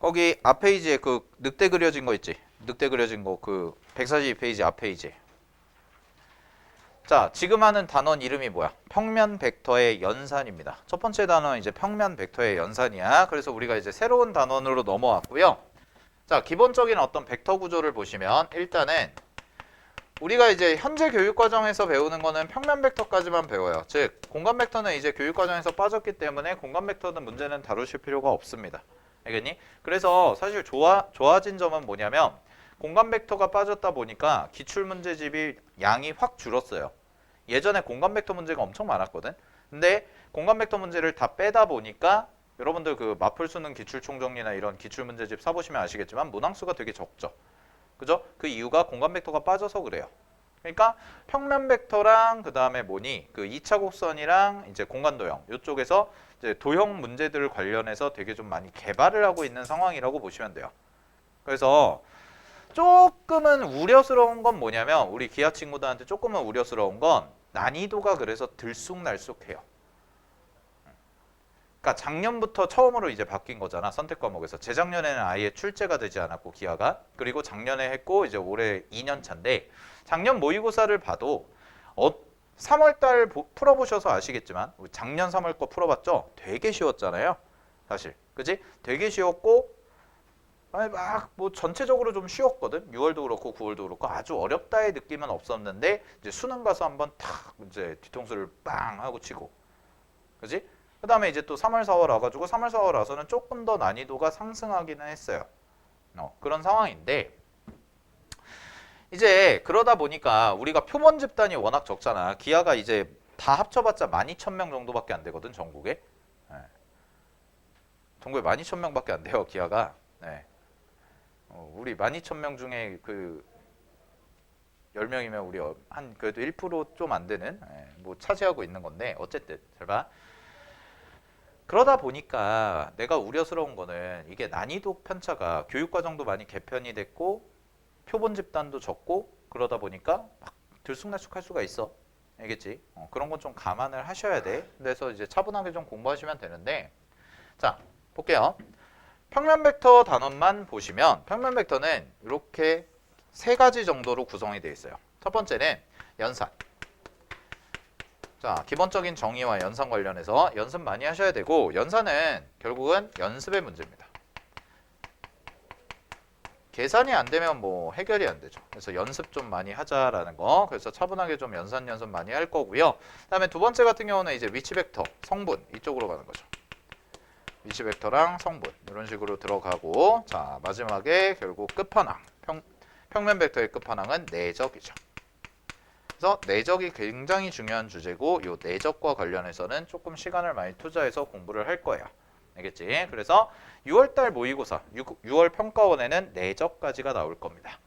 거기 앞 페이지에 그 늑대 그려진 거 있지? 늑대 그려진 거 그 142페이지 앞 페이지. 자, 지금 하는 단원 이름이 뭐야? 평면 벡터의 연산입니다. 첫 번째 단원은 이제 평면 벡터의 연산이야. 그래서 우리가 이제 새로운 단원으로 넘어왔고요. 자, 기본적인 어떤 벡터 구조를 보시면 일단은 우리가 이제 현재 교육 과정에서 배우는 거는 평면 벡터까지만 배워요. 즉, 공간 벡터는 이제 교육 과정에서 빠졌기 때문에 공간 벡터는 문제는 다루실 필요가 없습니다. 알겠니? 그래서 사실 좋아진 점은 뭐냐면 공간 벡터가 빠졌다 보니까 기출 문제집이 양이 확 줄었어요. 예전에 공간 벡터 문제가 엄청 많았거든. 근데 공간 벡터 문제를 다 빼다 보니까 여러분들 그 마플 수능 기출 총정리나 이런 기출 문제집 사보시면 아시겠지만 문항수가 되게 적죠. 그죠? 그 이유가 공간 벡터가 빠져서 그래요. 그러니까 평면 벡터랑 그 다음에 뭐니 그 2차 곡선이랑 이제 공간 도형 이쪽에서 이제 도형 문제들 관련해서 되게 좀 많이 개발을 하고 있는 상황이라고 보시면 돼요. 그래서 조금은 우려스러운 건 뭐냐면 우리 기하 친구들한테 조금은 우려스러운 건 난이도가 그래서 들쑥날쑥해요. 그러니까 작년부터 처음으로 이제 바뀐 거잖아. 선택 과목에서. 재작년에는 아예 출제가 되지 않았고 기하가. 그리고 작년에 했고 이제 올해 2년 차인데 작년 모의고사를 봐도 3월 달 풀어보셔서 아시겠지만 우리 작년 3월 거 풀어봤죠? 되게 쉬웠잖아요. 사실. 그지? 되게 쉬웠고 막 뭐 전체적으로 좀 쉬웠거든. 6월도 그렇고 9월도 그렇고 아주 어렵다의 느낌은 없었는데 이제 수능 가서 한번 탁 이제 뒤통수를 빵 하고 치고. 그지? 그 다음에 이제 또 3월, 4월 와가지고 3월, 4월 와서는 조금 더 난이도가 상승하기는 했어요. 그런 상황인데 이제 그러다 보니까 우리가 표본 집단이 워낙 적잖아. 기하가 이제 다 합쳐봤자 12,000명 정도밖에 안 되거든, 전국에. 네. 전국에 12,000명밖에 안 돼요, 기하가. 네. 우리 12,000명 중에 그 10명이면 우리 한 그래도 1% 좀 안 되는 뭐 차지하고 있는 건데 어쨌든 잘 봐. 그러다 보니까 내가 우려스러운 거는 이게 난이도 편차가 교육과정도 많이 개편이 됐고 표본 집단도 적고 그러다 보니까 막 들쑥날쑥할 수가 있어. 알겠지? 그런 건 좀 감안을 하셔야 돼. 그래서 이제 차분하게 좀 공부하시면 되는데 자, 볼게요. 평면 벡터 단원만 보시면 평면 벡터는 이렇게 세 가지 정도로 구성이 되어 있어요. 첫 번째는 연산. 자, 기본적인 정의와 연산 관련해서 연습 많이 하셔야 되고 연산은 결국은 연습의 문제입니다. 계산이 안 되면 뭐 해결이 안 되죠. 그래서 연습 좀 많이 하자라는 거. 그래서 차분하게 좀 연습 많이 할 거고요. 그다음에 두 번째 같은 경우는 이제 위치 벡터, 성분 이쪽으로 가는 거죠. 위치 벡터랑 성분 이런 식으로 들어가고 자, 마지막에 결국 끝판왕. 평면 벡터의 끝판왕은 내적이죠. 그래서 내적이 굉장히 중요한 주제고 이 내적과 관련해서는 조금 시간을 많이 투자해서 공부를 할 거예요. 알겠지? 그래서 6월달 모의고사, 6월 평가원에는 내적까지가 나올 겁니다.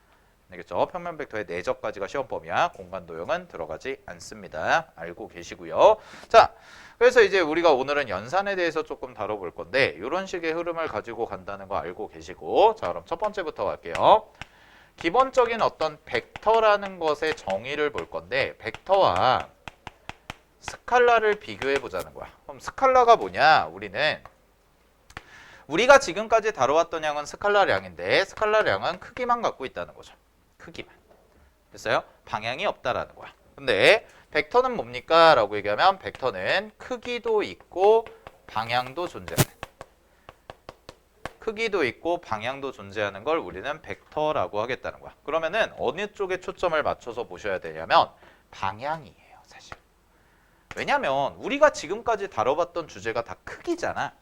알겠죠? 평면 벡터의 내적까지가 시험 범위야. 공간 도형은 들어가지 않습니다. 알고 계시고요. 자, 그래서 이제 우리가 오늘은 연산에 대해서 조금 다뤄볼 건데 이런 식의 흐름을 가지고 간다는 거 알고 계시고 자, 그럼 첫 번째부터 갈게요. 기본적인 어떤 벡터라는 것의 정의를 볼 건데 벡터와 스칼라를 비교해 보자는 거야. 그럼 스칼라가 뭐냐? 우리가 지금까지 다뤄왔던 양은 스칼라량인데 스칼라량은 크기만 갖고 있다는 거죠. 크기만. 됐어요? 방향이 없다라는 거야. 근데 벡터는 뭡니까? 라고 얘기하면 벡터는 크기도 있고 방향도 존재하는 크기도 있고 방향도 존재하는 걸 우리는 벡터라고 하겠다는 거야. 그러면은 어느 쪽에 초점을 맞춰서 보셔야 되냐면 방향이에요, 사실. 왜냐면 우리가 지금까지 다뤄봤던 주제가 다 크기잖아.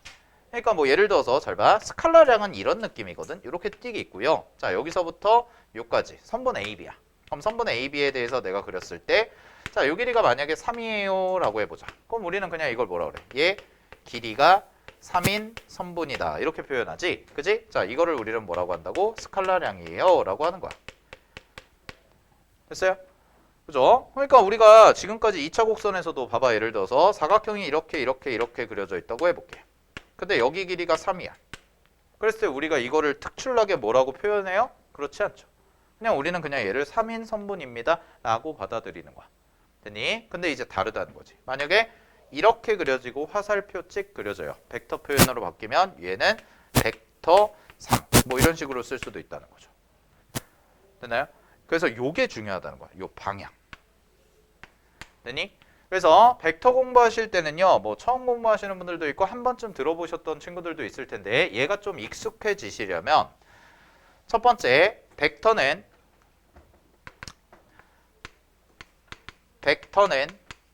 그러니까 뭐 예를 들어서 잘 봐. 스칼라량은 이런 느낌이거든. 이렇게 띄게 있고요. 자, 여기서부터 여기까지 선분 AB야. 그럼 선분 AB에 대해서 내가 그렸을 때 자, 요 길이가 만약에 3이에요 라고 해보자. 그럼 우리는 그냥 이걸 뭐라 그래? 얘 길이가 3인 선분이다. 이렇게 표현하지. 그지? 자, 이거를 우리는 뭐라고 한다고? 스칼라량이에요 라고 하는 거야. 됐어요? 그죠? 그러니까 우리가 지금까지 2차 곡선에서도 봐봐. 예를 들어서 사각형이 이렇게 그려져 있다고 해볼게. 근데 여기 길이가 3이야. 그랬을 때 우리가 이거를 특출나게 뭐라고 표현해요? 그렇지 않죠. 그냥 우리는 그냥 얘를 3인 선분입니다 라고 받아들이는 거야. 됐니? 근데 이제 다르다는 거지. 만약에 이렇게 그려지고 화살표 찍 그려져요. 벡터 표현으로 바뀌면 얘는 벡터 3. 뭐 이런 식으로 쓸 수도 있다는 거죠. 됐나요? 그래서 요게 중요하다는 거야. 요 방향. 됐니? 그래서 벡터 공부하실 때는요. 뭐 처음 공부하시는 분들도 있고 한 번쯤 들어보셨던 친구들도 있을 텐데 얘가 좀 익숙해지시려면 첫 번째 벡터는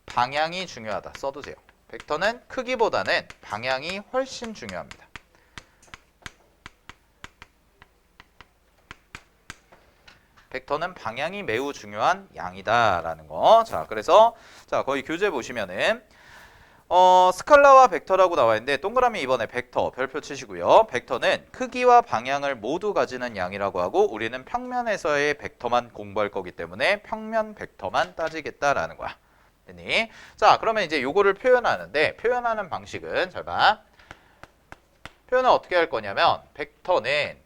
방향이 중요하다. 써두세요. 벡터는 크기보다는 방향이 훨씬 중요합니다. 벡터는 방향이 매우 중요한 양이다라는 거. 자, 그래서 자 거기 교재 보시면은 스칼라와 벡터라고 나와 있는데 동그라미 이번에 벡터 별표 치시고요. 벡터는 크기와 방향을 모두 가지는 양이라고 하고 우리는 평면에서의 벡터만 공부할 거기 때문에 평면 벡터만 따지겠다라는 거야. 됐니? 자, 그러면 이제 요거를 표현하는데 표현하는 방식은 잘 봐. 표현을 어떻게 할 거냐면 벡터는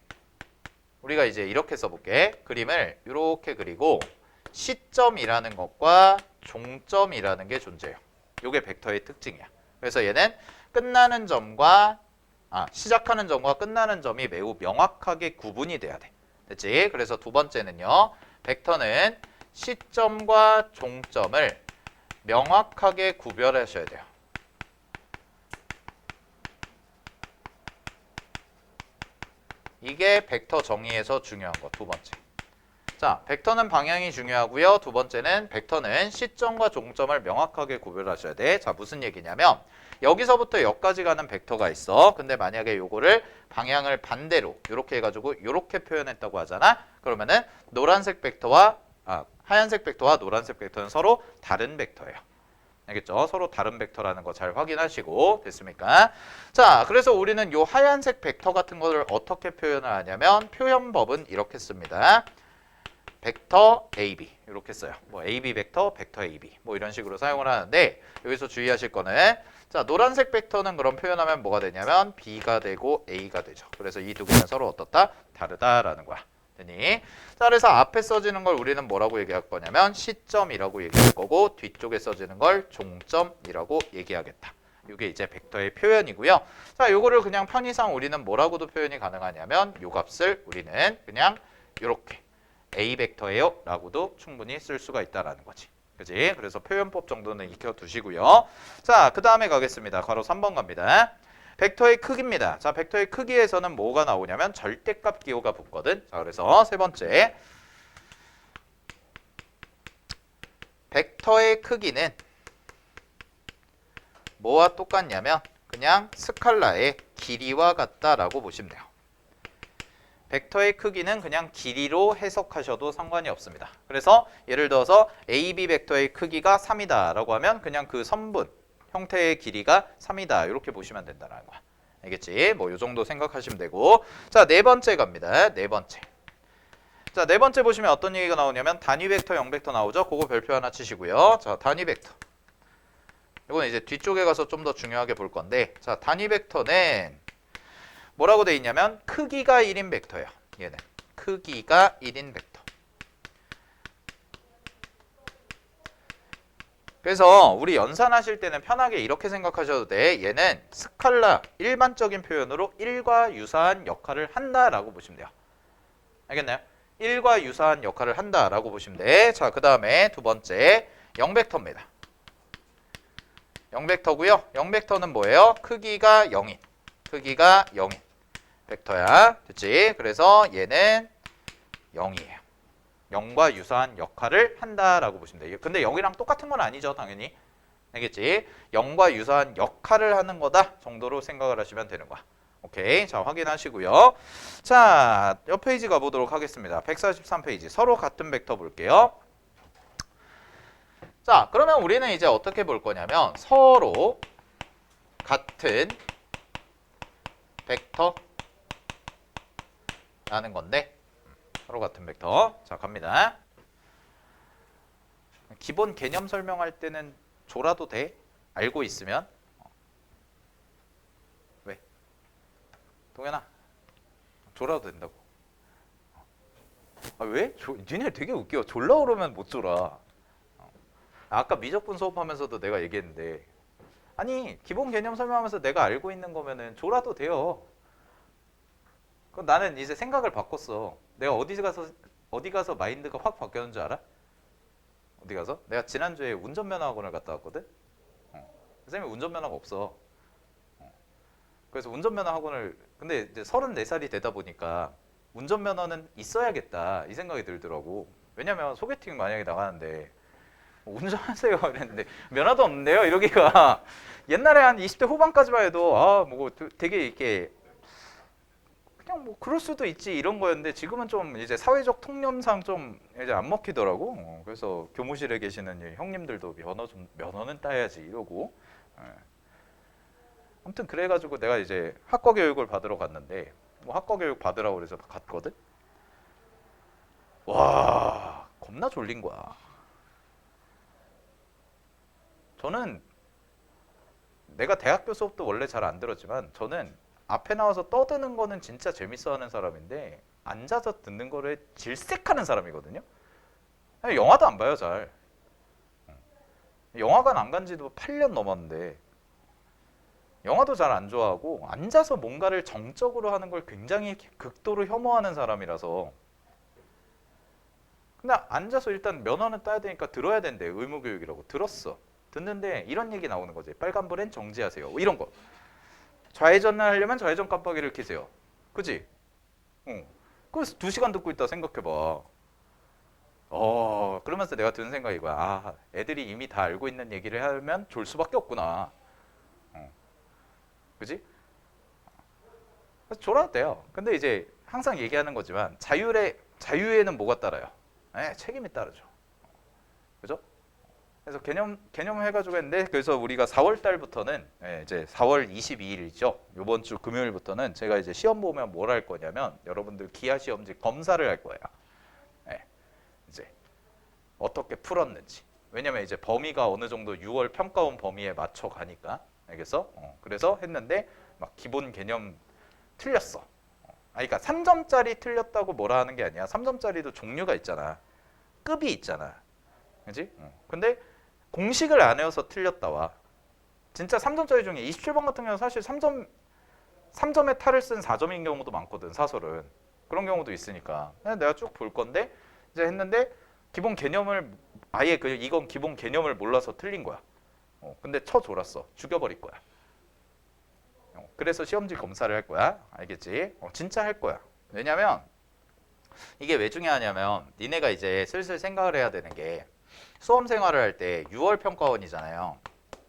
우리가 이제 이렇게 써볼게. 그림을 이렇게 그리고 시점이라는 것과 종점이라는 게 존재해요. 이게 벡터의 특징이야. 그래서 얘는 끝나는 점과 시작하는 점과 끝나는 점이 매우 명확하게 구분이 돼야 돼. 됐지? 그래서 두 번째는요. 벡터는 시점과 종점을 명확하게 구별하셔야 돼요. 이게 벡터 정의에서 중요한 거 두 번째. 자, 벡터는 방향이 중요하고요. 두 번째는 벡터는 시점과 종점을 명확하게 구별하셔야 돼. 자, 무슨 얘기냐면 여기서부터 여기까지 가는 벡터가 있어. 근데 만약에 요거를 방향을 반대로 이렇게 해가지고 이렇게 표현했다고 하잖아. 그러면은 노란색 벡터와 하얀색 벡터와 노란색 벡터는 서로 다른 벡터예요. 알겠죠? 서로 다른 벡터라는 거 잘 확인하시고 됐습니까? 자, 그래서 우리는 요 하얀색 벡터 같은 거를 어떻게 표현을 하냐면 표현법은 이렇게 씁니다. 벡터 AB 이렇게 써요. 뭐 AB 벡터, 벡터 AB 뭐 이런 식으로 사용을 하는데 여기서 주의하실 거는 자, 노란색 벡터는 그럼 표현하면 뭐가 되냐면 B가 되고 A가 되죠. 그래서 이 두 개는 서로 어떻다? 다르다라는 거야. 되니? 자, 그래서 앞에 써지는 걸 우리는 뭐라고 얘기할 거냐면 시점이라고 얘기할 거고 뒤쪽에 써지는 걸 종점이라고 얘기하겠다. 이게 이제 벡터의 표현이고요. 자, 요거를 그냥 편의상 우리는 뭐라고도 표현이 가능하냐면 요 값을 우리는 그냥 요렇게 A 벡터예요 라고도 충분히 쓸 수가 있다라는 거지. 그지? 그래서 표현법 정도는 익혀두시고요. 자, 그 다음에 가겠습니다. 괄호 3번 갑니다. 벡터의 크기입니다. 자, 벡터의 크기에서는 뭐가 나오냐면 절대값 기호가 붙거든. 자, 그래서 세 번째 벡터의 크기는 뭐와 똑같냐면 그냥 스칼라의 길이와 같다라고 보시면 돼요. 벡터의 크기는 그냥 길이로 해석하셔도 상관이 없습니다. 그래서 예를 들어서 AB 벡터의 크기가 3이다 라고 하면 그냥 그 선분 형태의 길이가 3이다 이렇게 보시면 된다는 거야. 알겠지? 뭐 요 정도 생각하시면 되고. 자, 네 번째 갑니다. 네 번째. 자, 네 번째 보시면 어떤 얘기가 나오냐면 단위 벡터, 영벡터 나오죠? 그거 별표 하나 치시고요. 자, 단위 벡터. 이거는 이제 뒤쪽에 가서 좀 더 중요하게 볼 건데 자, 단위 벡터는 뭐라고 돼 있냐면 크기가 1인 벡터예요. 얘는 크기가 1인 벡터. 그래서 우리 연산하실 때는 편하게 이렇게 생각하셔도 돼. 얘는 스칼라 일반적인 표현으로 1과 유사한 역할을 한다라고 보시면 돼요. 알겠나요? 1과 유사한 역할을 한다라고 보시면 돼. 자, 그 다음에 두 번째 0벡터입니다. 0벡터고요. 0벡터는 뭐예요? 크기가 0인. 크기가 0인 벡터야. 됐지? 그래서 얘는 0이에요. 0과 유사한 역할을 한다라고 보시면 돼요. 근데 0이랑 똑같은 건 아니죠, 당연히. 알겠지? 0과 유사한 역할을 하는 거다 정도로 생각을 하시면 되는 거야. 오케이. 자, 확인하시고요. 자, 옆 페이지 가보도록 하겠습니다. 143페이지. 서로 같은 벡터 볼게요. 자, 그러면 우리는 이제 어떻게 볼 거냐면 서로 같은 벡터라는 건데 서로 같은 벡터. 자, 갑니다. 기본 개념 설명할 때는 졸아도 돼? 알고 있으면. 왜? 동현아, 졸아도 된다고. 왜? 니네 되게 웃겨. 졸라 그러면 못 졸아. 아까 미적분 수업하면서도 내가 얘기했는데 아니 기본 개념 설명하면서 내가 알고 있는 거면은 졸아도 돼요. 그럼 나는 이제 생각을 바꿨어. 내가 어디 가서 마인드가 확 바뀌었는 줄 알아? 어디 가서? 내가 지난주에 운전면허 학원을 갔다 왔거든. 선생님이 운전면허가 없어. 그래서 운전면허 학원을 근데 이제 34살이 되다 보니까 운전면허는 있어야겠다 이 생각이 들더라고. 왜냐면 소개팅 만약에 나가는데 운전하세요 이랬는데 면허도 없는데요 이러기가 옛날에 한 20대 후반까지만 해도 아 뭐 되게 이렇게 그냥 뭐 그럴 수도 있지 이런 거였는데 지금은 좀 이제 사회적 통념상 좀 이제 안 먹히더라고. 그래서 교무실에 계시는 이 형님들도 면허는 따야지 이러고. 예. 아무튼 그래가지고 내가 이제 학과 교육을 받으러 갔는데 뭐 학과 교육 받으라고 그래서 갔거든. 와 겁나 졸린 거야. 저는 내가 대학교 수업도 원래 잘 안 들었지만 저는 앞에 나와서 떠드는 거는 진짜 재밌어하는 사람인데 앉아서 듣는 거를 질색하는 사람이거든요. 영화도 안 봐요 잘. 영화관 안 간 지도 8년 넘었는데 영화도 잘 안 좋아하고 앉아서 뭔가를 정적으로 하는 걸 굉장히 극도로 혐오하는 사람이라서 근데 앉아서 일단 면허는 따야 되니까 들어야 된대. 의무교육이라고 들었어. 듣는데 이런 얘기 나오는 거지. 빨간불엔 정지하세요. 뭐 이런 거. 좌회전을 하려면 좌회전 깜빡이를 켜세요. 그지? 응. 그래서 2시간 듣고 있다 생각해봐. 그러면서 내가 드는 생각이 이거야. 아, 애들이 이미 다 알고 있는 얘기를 하면 졸 수밖에 없구나. 그지? 그래서 졸아도 돼요. 근데 이제 항상 얘기하는 거지만 자유에는 뭐가 따라요? 책임이 따르죠. 그죠? 그래서 개념 해가지고 했는데 그래서 우리가 4월 달부터는 이제 4월 22일이죠. 이번 주 금요일부터는 제가 이제 시험 보면 뭘 할 거냐면 여러분들 기하 시험지 검사를 할 거예요. 이제 어떻게 풀었는지. 왜냐면 이제 범위가 어느 정도 6월 평가원 범위에 맞춰 가니까. 알겠어? 그래서 했는데 막 기본 개념 틀렸어. 그러니까 3점짜리 틀렸다고 뭐라 하는 게 아니야. 3점짜리도 종류가 있잖아. 급이 있잖아. 그지? 근데 공식을 안 외워서 틀렸다와 진짜 3점짜리 중에 27번 같은 경우는 사실 3점의 탈을 쓴 4점인 경우도 많거든. 사설은. 그런 경우도 있으니까. 내가 쭉 볼 건데 이제 했는데 기본 개념을 아예 이건 기본 개념을 몰라서 틀린 거야. 근데 쳐졸았어. 죽여버릴 거야. 그래서 시험지 검사를 할 거야. 알겠지? 진짜 할 거야. 왜냐면 이게 왜 중요하냐면 니네가 이제 슬슬 생각을 해야 되는 게 수험 생활을 할 때 6월 평가원이잖아요.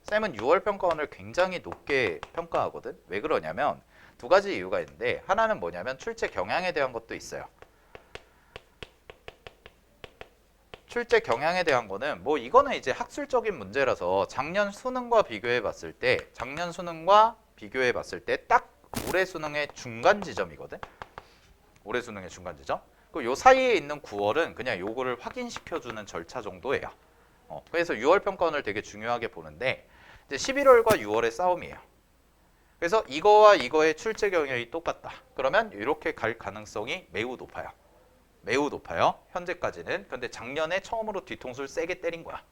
쌤은 6월 평가원을 굉장히 높게 평가하거든. 왜 그러냐면 2가지 이유가 있는데 하나는 뭐냐면 출제 경향에 대한 것도 있어요. 출제 경향에 대한 거는 뭐 이거는 이제 학술적인 문제라서 작년 수능과 비교해 봤을 때 딱 올해 수능의 중간 지점이거든. 올해 수능의 중간 지점. 그 요 사이에 있는 9월은 그냥 요거를 확인시켜주는 절차 정도예요. 그래서 6월 평가원을 되게 중요하게 보는데 이제 11월과 6월의 싸움이에요. 그래서 이거와 이거의 출제 경향이 똑같다. 그러면 이렇게 갈 가능성이 매우 높아요. 매우 높아요. 현재까지는. 근데 작년에 처음으로 뒤통수를 세게 때린 거야.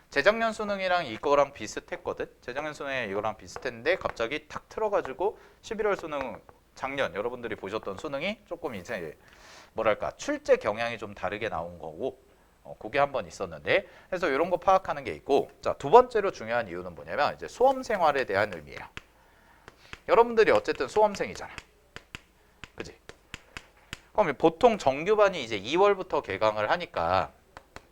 재작년 수능이랑 이거랑 비슷했거든. 재작년 수능에 이거랑 비슷했는데 갑자기 탁 틀어가지고 11월 수능 작년 여러분들이 보셨던 수능이 조금 이제 뭐랄까 출제 경향이 좀 다르게 나온 거고 그게 한 번 있었는데 그래서 이런 거 파악하는 게 있고 자, 2번째로 중요한 이유는 뭐냐면 이제 수험 생활에 대한 의미예요. 여러분들이 어쨌든 수험생이잖아. 그지? 그럼 보통 정규반이 이제 2월부터 개강을 하니까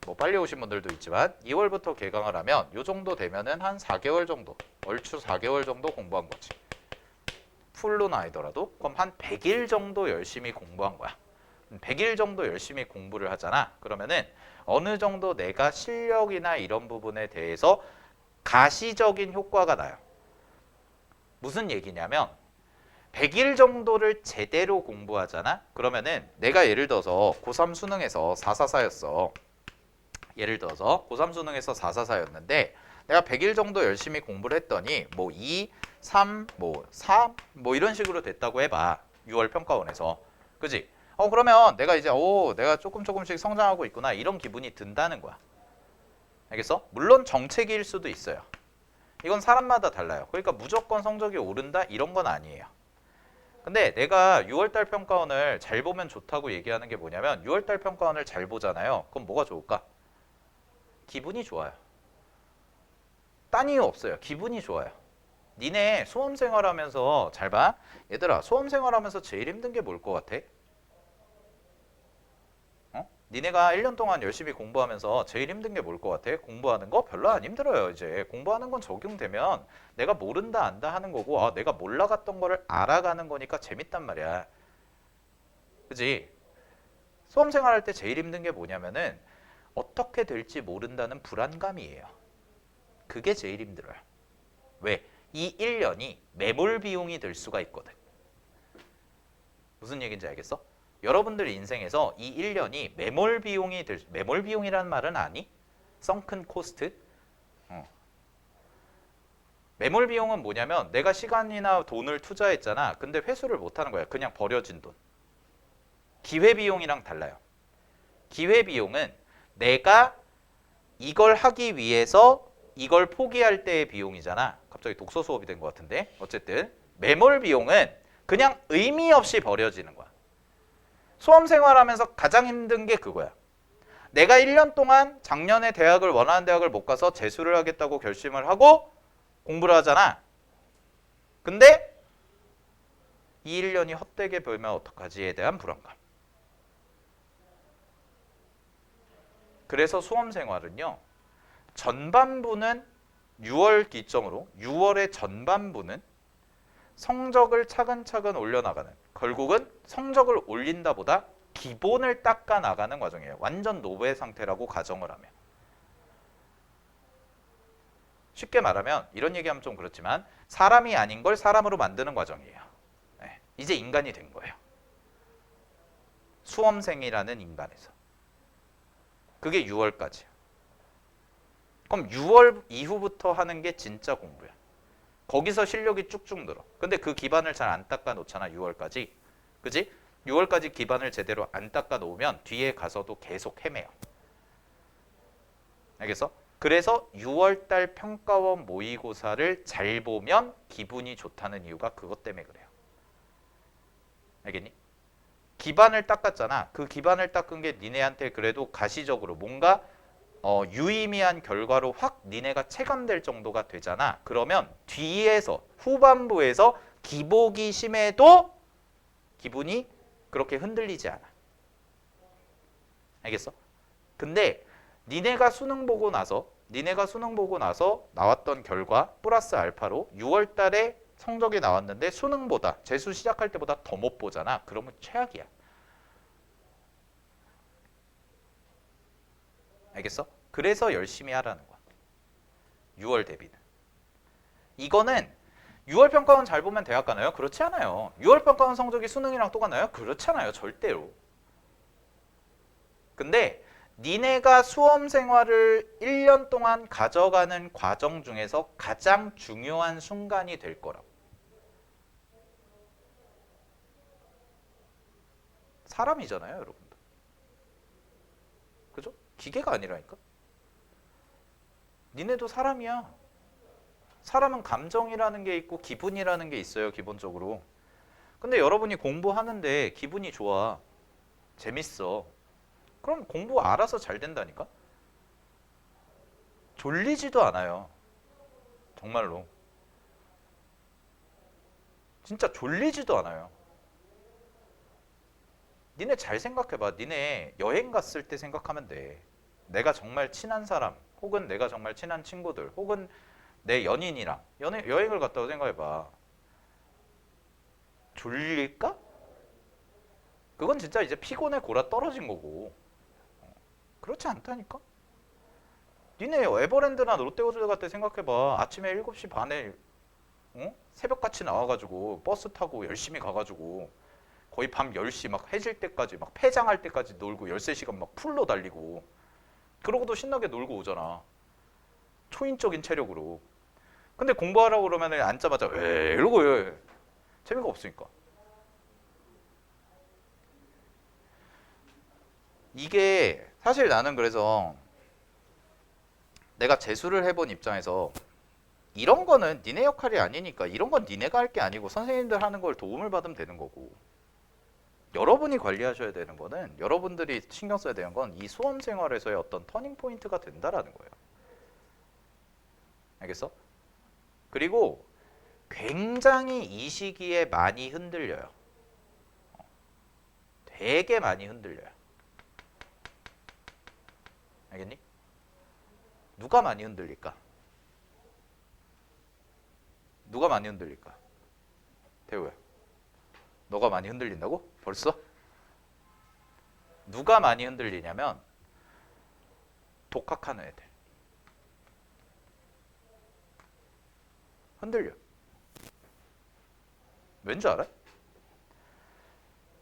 뭐 빨리 오신 분들도 있지만 2월부터 개강을 하면 요 정도 되면은 한 4개월 정도 얼추 4개월 정도 공부한 거지. 풀로는 아니더라도 그럼 한 100일 정도 열심히 공부한 거야. 100일 정도 열심히 공부를 하잖아. 그러면은 어느 정도 내가 실력이나 이런 부분에 대해서 가시적인 효과가 나요. 무슨 얘기냐면 100일 정도를 제대로 공부하잖아. 그러면은 내가 예를 들어서 고3 수능에서 444였어. 예를 들어서 고3 수능에서 444였는데 내가 100일 정도 열심히 공부를 했더니 뭐 2, 3, 뭐 4, 뭐 이런 식으로 됐다고 해봐. 6월 평가원에서. 그지? 그러면 내가 이제 내가 조금씩 성장하고 있구나 이런 기분이 든다는 거야. 알겠어? 물론 정체기일 수도 있어요. 이건 사람마다 달라요. 그러니까 무조건 성적이 오른다 이런 건 아니에요. 근데 내가 6월달 평가원을 잘 보면 좋다고 얘기하는 게 뭐냐면 6월달 평가원을 잘 보잖아요. 그럼 뭐가 좋을까? 기분이 좋아요. 딴 이유 없어요. 기분이 좋아요. 니네 수험 생활하면서 잘 봐. 얘들아, 수험 생활하면서 제일 힘든 게 뭘 것 같아? 어? 니네가 1년 동안 열심히 공부하면서 제일 힘든 게 뭘 것 같아? 공부하는 거 별로 안 힘들어요. 이제 공부하는 건 적용되면 내가 모른다 안다 하는 거고, 아, 내가 몰라갔던 거를 알아가는 거니까 재밌단 말이야. 그지? 수험 생활할 때 제일 힘든 게 뭐냐면은 어떻게 될지 모른다는 불안감이에요. 그게 제일 힘들어요. 왜? 이 1년이 매몰 비용이 될 수가 있거든. 무슨 얘기인지 알겠어? 여러분들 인생에서 이 1년이 매몰 비용이 매몰 비용이라는 말은 아니? 썬큰 코스트? 매몰 비용은 뭐냐면 내가 시간이나 돈을 투자했잖아. 근데 회수를 못 하는 거야. 그냥 버려진 돈. 기회 비용이랑 달라요. 기회 비용은 내가 이걸 하기 위해서 이걸 포기할 때의 비용이잖아. 갑자기 독서 수업이 된 것 같은데. 어쨌든 매몰 비용은 그냥 의미 없이 버려지는 거야. 수험 생활하면서 가장 힘든 게 그거야. 내가 1년 동안 작년에 대학을 원하는 대학을 못 가서 재수를 하겠다고 결심을 하고 공부를 하잖아. 근데 이 1년이 헛되게 벌면 어떡하지에 대한 불안감. 그래서 수험 생활은요. 전반부는 6월 기점으로 6월의 전반부는 성적을 차근차근 올려나가는, 결국은 성적을 올린다 보다 기본을 닦아 나가는 과정이에요. 완전 노베 상태라고 가정을 하면. 쉽게 말하면 이런 얘기하면 좀 그렇지만 사람이 아닌 걸 사람으로 만드는 과정이에요. 네, 이제 인간이 된 거예요. 수험생이라는 인간에서. 그게 6월까지예요. 그럼 6월 이후부터 하는 게 진짜 공부야. 거기서 실력이 쭉쭉 늘어. 근데 그 기반을 잘 안 닦아 놓잖아. 6월까지. 그지? 6월까지 기반을 제대로 안 닦아 놓으면 뒤에 가서도 계속 헤매요. 알겠어? 그래서 6월달 평가원 모의고사를 잘 보면 기분이 좋다는 이유가 그것 때문에 그래요. 알겠니? 기반을 닦았잖아. 그 기반을 닦은 게 니네한테 그래도 가시적으로 뭔가 유의미한 결과로 확 니네가 체감될 정도가 되잖아. 그러면 뒤에서 후반부에서 기복이 심해도 기분이 그렇게 흔들리지 않아. 알겠어? 근데 니네가 수능 보고 나서 나왔던 결과 플러스 알파로 6월 달에 성적이 나왔는데 수능보다 재수 시작할 때보다 더 못 보잖아. 그러면 최악이야. 알겠어? 그래서 열심히 하라는 거야. 6월 대비는. 이거는 6월 평가원 잘 보면 대학 가나요? 그렇지 않아요. 6월 평가원 성적이 수능이랑 똑같나요? 그렇지 않아요. 절대로. 근데 니네가 수험 생활을 1년 동안 가져가는 과정 중에서 가장 중요한 순간이 될 거라고. 사람이잖아요, 여러분들. 그죠? 기계가 아니라니까. 니네도 사람이야. 사람은 감정이라는 게 있고 기분이라는 게 있어요, 기본적으로. 근데 여러분이 공부하는데 기분이 좋아. 재밌어. 그럼 공부 알아서 잘 된다니까? 졸리지도 않아요. 정말로. 진짜 졸리지도 않아요. 니네 잘 생각해봐. 니네 여행 갔을 때 생각하면 돼. 내가 정말 친한 사람, 혹은 내가 정말 친한 친구들, 혹은 내 연인이랑 여행을 갔다고 생각해봐. 졸릴까? 그건 진짜 이제 피곤에 골아 떨어진 거고. 그렇지 않다니까? 니네 에버랜드나 롯데호텔 갈 때 생각해봐. 아침에 7시 반에 새벽같이 나와가지고 버스 타고 열심히 가가지고 거의 밤 10시 막 해질 때까지 막 폐장할 때까지 놀고 13시간 막 풀로 달리고 그러고도 신나게 놀고 오잖아. 초인적인 체력으로. 근데 공부하라고 그러면 앉자마자 왜 이러고 재미가 없으니까. 이게 사실 나는 그래서 내가 재수를 해본 입장에서 이런 거는 니네 역할이 아니니까 이런 건 니네가 할 게 아니고 선생님들 하는 걸 도움을 받으면 되는 거고 여러분이 관리하셔야 되는 거는 여러분들이 신경 써야 되는 건 이 수험 생활에서의 어떤 터닝 포인트가 된다라는 거예요. 알겠어? 그리고 굉장히 이 시기에 많이 흔들려요. 되게 많이 흔들려요. 알겠니? 누가 많이 흔들릴까? 누가 많이 흔들릴까? 태우야. 너가 많이 흔들린다고? 벌써? 누가 많이 흔들리냐면 독학하는 애들. 흔들려. 왠지 알아?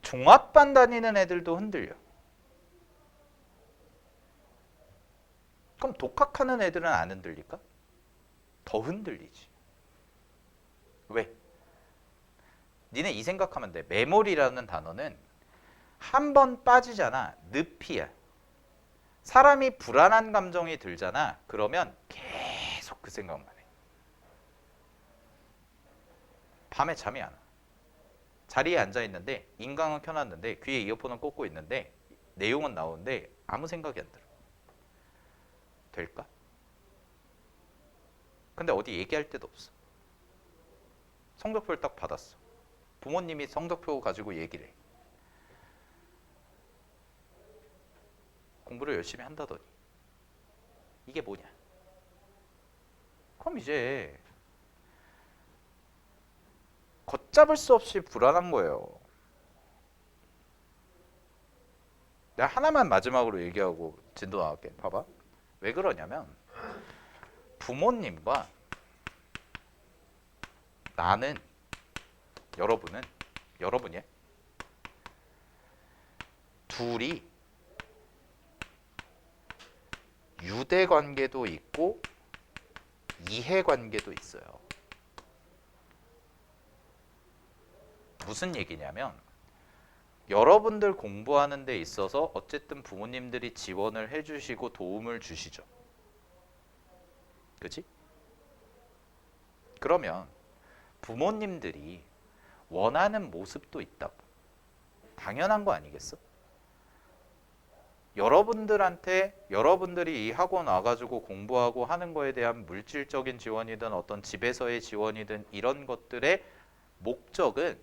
종합반 다니는 애들도 흔들려. 그럼 독학하는 애들은 안 흔들릴까? 더 흔들리지. 왜? 니네 이 생각하면 돼. 메모리라는 단어는 한 번 빠지잖아. 늪이야. 사람이 불안한 감정이 들잖아. 그러면 계속 그 생각만 해. 밤에 잠이 안 와. 자리에 앉아 있는데 인강은 켜놨는데 귀에 이어폰을 꽂고 있는데 내용은 나오는데 아무 생각이 안 들어. 될까? 근데 어디 얘기할 데도 없어. 성적표를 딱 받았어. 부모님이 성적표 가지고 얘기를 해. 공부를 열심히 한다더니 이게 뭐냐? 그럼 이제 걷잡을 수 없이 불안한 거예요. 내가 하나만 마지막으로 얘기하고 진도 나갈게. 봐봐. 왜 그러냐면 부모님과 나는 여러분이 둘이 유대 관계도 있고 이해 관계도 있어요. 무슨 얘기냐면 여러분들 공부하는 데 있어서 어쨌든 부모님들이 지원을 해주시고 도움을 주시죠. 그치? 그러면 부모님들이 원하는 모습도 있다고. 당연한 거 아니겠어? 여러분들한테 여러분들이 이 학원 와가지고 공부하고 하는 거에 대한 물질적인 지원이든 어떤 집에서의 지원이든 이런 것들의 목적은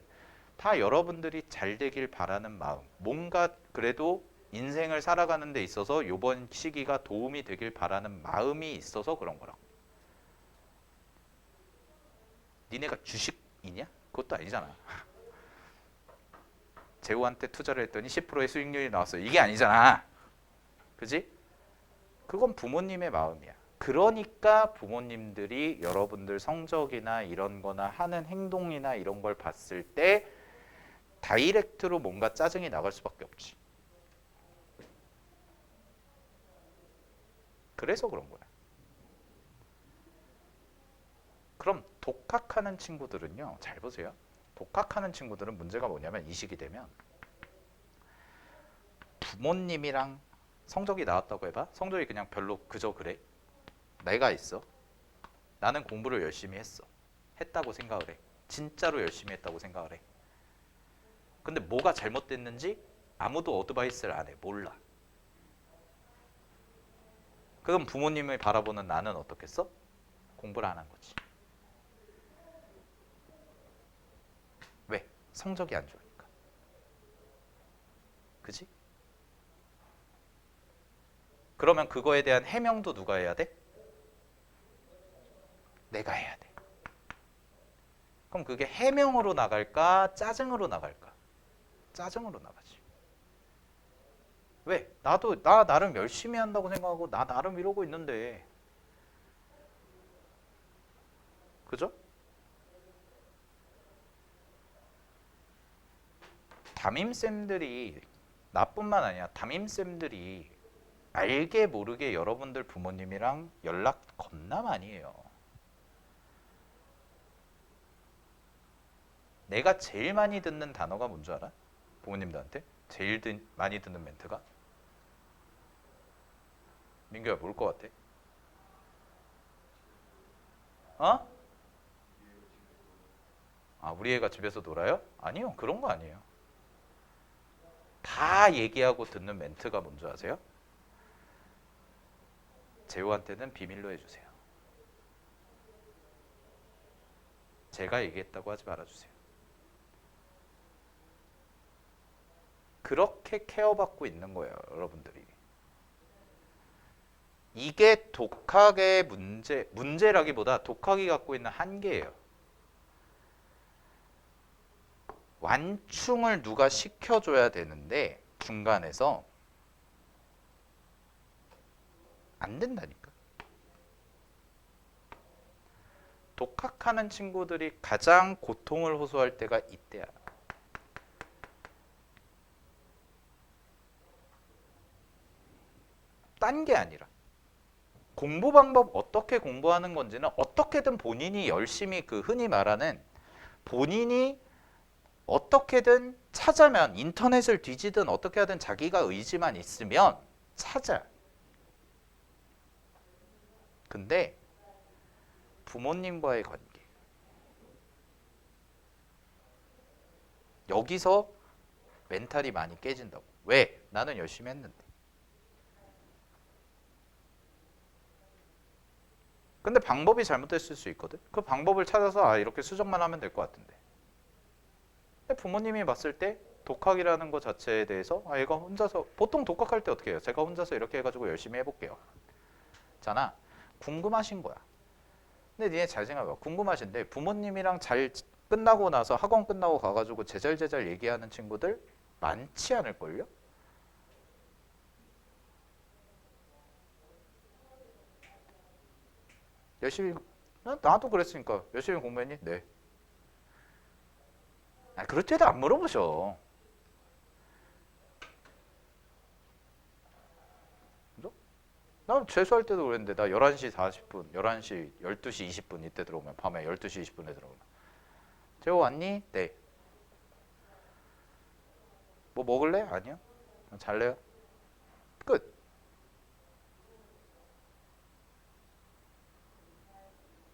다 여러분들이 잘 되길 바라는 마음. 뭔가 그래도 인생을 살아가는 데 있어서 이번 시기가 도움이 되길 바라는 마음이 있어서 그런 거라고. 니네가 주식이냐? 그것도 아니잖아. 재우한테 투자를 했더니 10%의 수익률이 나왔어요. 이게 아니잖아. 그지? 그건 부모님의 마음이야. 그러니까 부모님들이 여러분들 성적이나 이런 거나 하는 행동이나 이런 걸 봤을 때 다이렉트로 뭔가 짜증이 나갈 수밖에 없지. 그래서 그런 거야. 그럼 독학하는 친구들은요. 잘 보세요. 독학하는 친구들은 문제가 뭐냐면 이 시기 되면 부모님이랑 성적이 나왔다고 해봐. 성적이 그냥 별로 그저 그래. 내가 있어. 나는 공부를 열심히 했다고 생각을 해. 진짜로 열심히 했다고 생각을 해. 근데 뭐가 잘못됐는지 아무도 어드바이스를 안 해. 몰라. 그럼 부모님을 바라보는 나는 어떻겠어? 공부를 안 한 거지. 왜? 성적이 안 좋으니까. 그지? 그러면 그거에 대한 해명도 누가 해야 돼? 내가 해야 돼. 그럼 그게 해명으로 나갈까? 짜증으로 나갈까? 짜증으로 나가지. 왜? 나도 나 나름 열심히 한다고 생각하고 나 나름 이러고 있는데. 그죠? 담임쌤들이 나뿐만 아니야. 담임쌤들이 알게 모르게 여러분들 부모님이랑 연락 겁나 많이 해요. 내가 제일 많이 듣는 단어가 뭔 줄 알아? 부모님들한테? 제일 많이 듣는 멘트가? 민규야 뭘 것 같아? 어? 아, 우리 애가 집에서 놀아요? 아니요, 그런 거 아니에요. 다 얘기하고 듣는 멘트가 뭔지 아세요? 재호한테는 비밀로 해주세요. 제가 얘기했다고 하지 말아주세요. 그렇게 케어받고 있는 거예요, 여러분들이. 이게 독학의 문제라기보다 독학이 갖고 있는 한계예요. 완충을 누가 시켜줘야 되는데 중간에서 안 된다니까. 독학하는 친구들이 가장 고통을 호소할 때가 이때야. 딴 게 아니라. 공부 방법 어떻게 공부하는 건지는 어떻게든 본인이 열심히 그 흔히 말하는 본인이 어떻게든 찾으면 인터넷을 뒤지든 어떻게 하든 자기가 의지만 있으면 찾아. 근데 부모님과의 관계 여기서 멘탈이 많이 깨진다고. 왜? 나는 열심히 했는데. 근데 방법이 잘못됐을 수 있거든. 그 방법을 찾아서 아 이렇게 수정만 하면 될 것 같은데. 근데 부모님이 봤을 때 독학이라는 것 자체에 대해서 아 얘가 혼자서 보통 독학할 때 어떻게 해요? 제가 혼자서 이렇게 해가지고 열심히 해볼게요. 잖아. 궁금하신 거야. 근데 니네 잘 생각해봐. 궁금하신데 부모님이랑 잘 끝나고 나서 학원 끝나고 가가지고 제잘제잘 얘기하는 친구들 많지 않을걸요? 열심히 나도 그랬으니까 열심히 공부했니? 네. 아, 그럴 때도 안 물어보셔. 나 재수할 때도 그랬는데 나 11시 40분, 11시, 12시 20분 이때 들어오면 밤에 12시 20분에 들어오면 재호 왔니? 네. 뭐 먹을래? 아니요. 잘래요? 끝.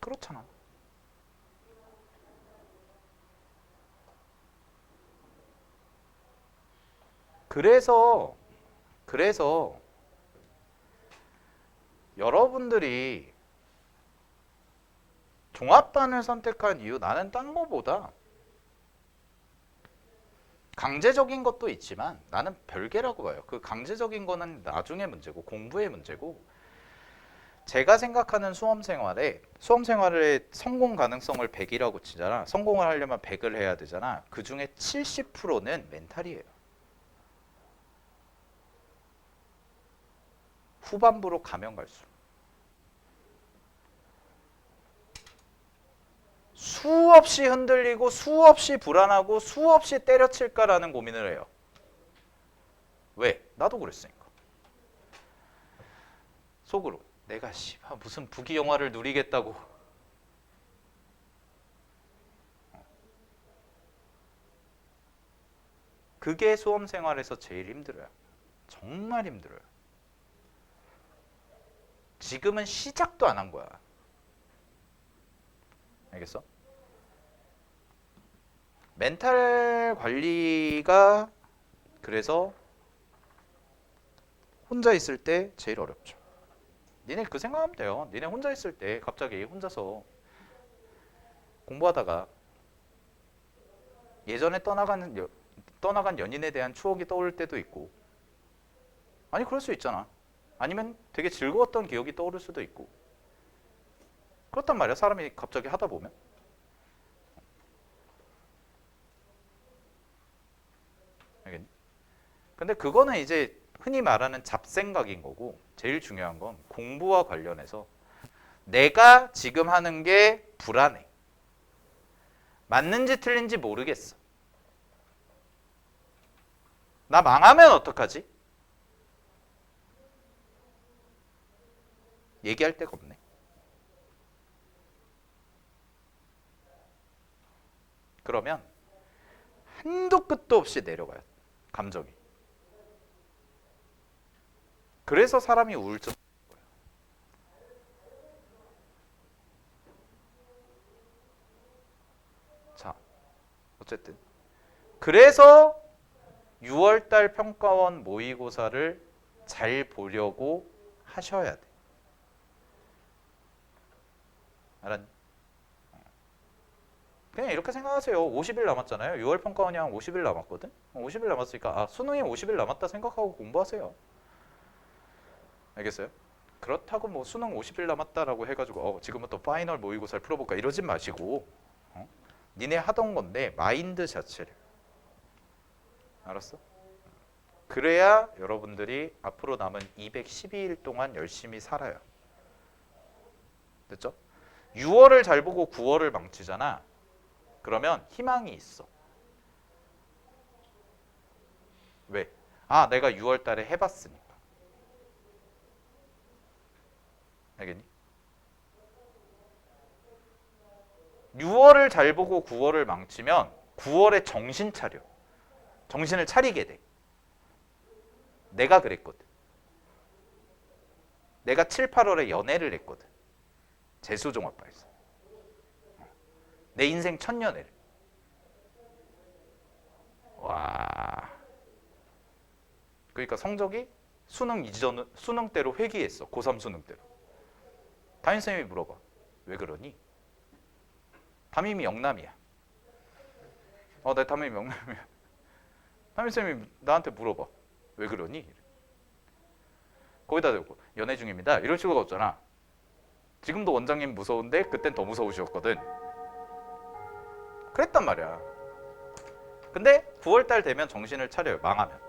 그렇잖아. 그래서 여러분들이 종합반을 선택한 이유 나는 딴 거보다 강제적인 것도 있지만 나는 별개라고 봐요. 그 강제적인 거는 나중에 문제고 공부의 문제고 제가 생각하는 수험생활의 성공 가능성을 100이라고 치잖아. 성공을 하려면 100을 해야 되잖아. 그 중에 70%는 멘탈이에요. 후반부로 가면 갈수록. 수없이 흔들리고 수없이 불안하고 수없이 때려칠까라는 고민을 해요. 왜? 나도 그랬으니까. 속으로 내가 무슨 부귀영화를 누리겠다고. 그게 수험생활에서 제일 힘들어요. 정말 힘들어요. 지금은 시작도 안 한 거야. 알겠어? 멘탈 관리가 그래서 혼자 있을 때 제일 어렵죠. 니네 그 생각하면 돼요. 니네 혼자 있을 때 갑자기 혼자서 공부하다가 예전에 떠나간 연인에 대한 추억이 떠오를 때도 있고 아니 그럴 수 있잖아. 아니면 되게 즐거웠던 기억이 떠오를 수도 있고 그렇단 말이야. 사람이 갑자기 하다 보면. 알겠니? 근데 그거는 이제 흔히 말하는 잡생각인 거고 제일 중요한 건 공부와 관련해서 내가 지금 하는 게 불안해. 맞는지 틀린지 모르겠어. 나 망하면 어떡하지? 얘기할 데가 없네. 그러면 한도 끝도 없이 내려가요. 감정이. 그래서 사람이 우울증. 어쨌든 그래서 6월달 평가원 모의고사를 잘 보려고 하셔야 돼. 알았니? 그냥 이렇게 생각하세요. 50일 남았잖아요. 6월 평가원이 한 50일 남았거든. 50일 남았으니까 수능이 50일 남았다 생각하고 공부하세요. 알겠어요? 그렇다고 뭐 수능 50일 남았다라고 해가지고 지금부터 파이널 모의고사를 풀어볼까 이러지 마시고 니네 하던 건데 마인드 자체를 알았어? 그래야 여러분들이 앞으로 남은 212일 동안 열심히 살아요. 됐죠? 6월을 잘 보고 9월을 망치잖아. 그러면 희망이 있어. 왜? 내가 6월 달에 해봤으니까. 알겠니? 6월을 잘 보고 9월을 망치면 9월에 정신 차려. 정신을 차리게 돼. 내가 그랬거든. 내가 7, 8월에 연애를 했거든. 재수종합과에서. 내 인생 첫 연애를. 와. 그러니까 성적이 수능 때로 회귀했어. 고3 수능 때로. 담임쌤이 물어봐. 왜 그러니? 담임이 영남이야. 내 담임이 영남이야. 담임쌤이 나한테 물어봐. 왜 그러니? 거기다 대고 연애 중입니다. 이럴 수가 없잖아. 지금도 원장님 무서운데 그땐 더 무서우셨거든. 그랬단 말이야. 근데 9월달 되면 정신을 차려요. 망하면.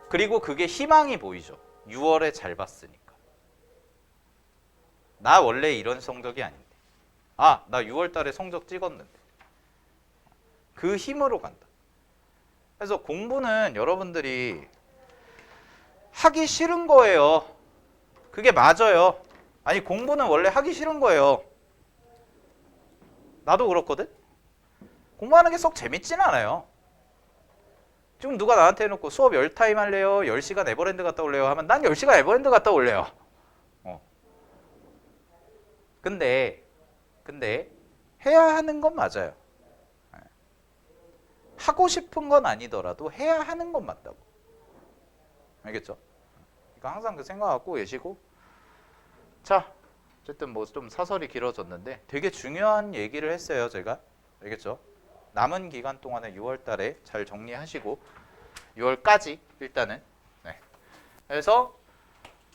그리고 그게 희망이 보이죠. 6월에 잘 봤으니까. 나 원래 이런 성적이 아닌데. 나 6월달에 성적 찍었는데. 그 힘으로 간다. 그래서 공부는 여러분들이 하기 싫은 거예요. 그게 맞아요. 아니 공부는 원래 하기 싫은 거예요. 나도 그렇거든. 공부하는 게 썩 재밌진 않아요. 지금 누가 나한테 해놓고 수업 10타임 할래요? 10시간 에버랜드 갔다 올래요? 하면 난 10시간 에버랜드 갔다 올래요. 근데 해야 하는 건 맞아요. 하고 싶은 건 아니더라도 해야 하는 건 맞다고. 알겠죠? 그러니까 항상 그 생각하고 계시고. 자, 어쨌든 뭐 좀 사설이 길어졌는데 되게 중요한 얘기를 했어요, 제가. 알겠죠? 남은 기간 동안에 6월 달에 잘 정리하시고 6월까지 일단은. 네. 그래서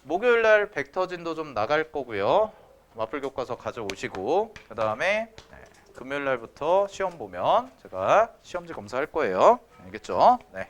목요일 날 벡터진도 좀 나갈 거고요. 마플 교과서 가져오시고 그다음에 금요일 날부터 시험 보면 제가 시험지 검사할 거예요. 알겠죠? 네.